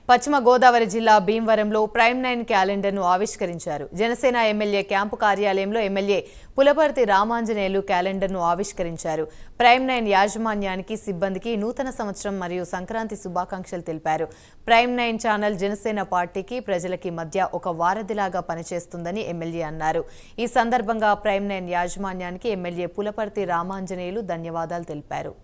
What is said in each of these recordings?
పశ్చిమ గోదావరి జిల్లా భీమవరంలో ప్రైమ్ 9 క్యాలెండర్ను ఆవిష్కరించారు. జనసేన ఎమ్మెల్యే క్యాంపు కార్యాలయంలో ఎమ్మెల్యే పులపర్తి రామాంజనేయులు క్యాలెండర్ను ఆవిష్కరించారు. ప్రైమ్ 9 యాజమాన్యానికి, సిబ్బందికి నూతన సంవత్సరం మరియు సంక్రాంతి శుభాకాంక్షలు తెలిపారు. ప్రైమ్ 9 ఛానల్ జనసేన పార్టీకి, ప్రజలకి మధ్య ఒక వారధిలాగా పనిచేస్తుందని ఎమ్మెల్యే అన్నారు. ఈ సందర్భంగా ప్రైమ్ 9 యాజమాన్యానికి ఎమ్మెల్యే పులపర్తి రామాంజనేయులు ధన్యవాదాలు తెలిపారు.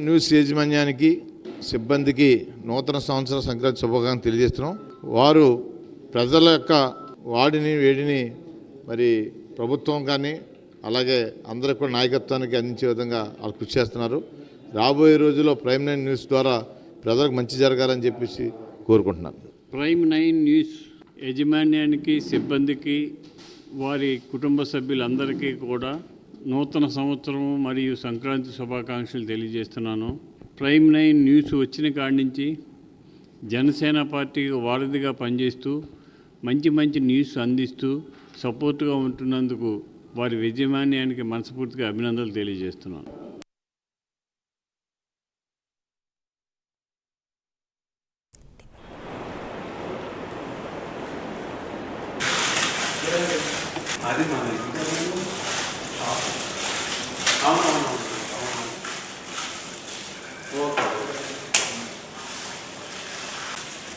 న్యూస్ యాజమాన్యానికి, సిబ్బందికి నూతన సంవత్సర సంక్రాంతి శుభాకాంక్షలు తెలియజేస్తున్నాం. వారు ప్రజల యొక్క వాడిని వేడిని మరి ప్రభుత్వం కానీ అలాగే అందరికి కూడా నాయకత్వానికి అందించే విధంగా వాళ్ళు కృషి చేస్తున్నారు. రాబోయే రోజుల్లో ప్రైమ్ 9 న్యూస్ ద్వారా ప్రజలకు మంచి జరగాలని చెప్పేసి కోరుకుంటున్నాను. ప్రైమ్ 9 న్యూస్ యాజమాన్యానికి, సిబ్బందికి, వారి కుటుంబ సభ్యులందరికీ కూడా నూతన సంవత్సరం మరియు సంక్రాంతి శుభాకాంక్షలు తెలియజేస్తున్నాను. ప్రైమ్ 9 న్యూస్ వచ్చిన కాడి నుంచి జనసేన పార్టీకి వారధిగా పనిచేస్తూ మంచి మంచి న్యూస్ అందిస్తూ సపోర్ట్గా ఉంటున్నందుకు వారి యాజమాన్యానికి మనస్ఫూర్తిగా అభినందనలు తెలియజేస్తున్నాను. అది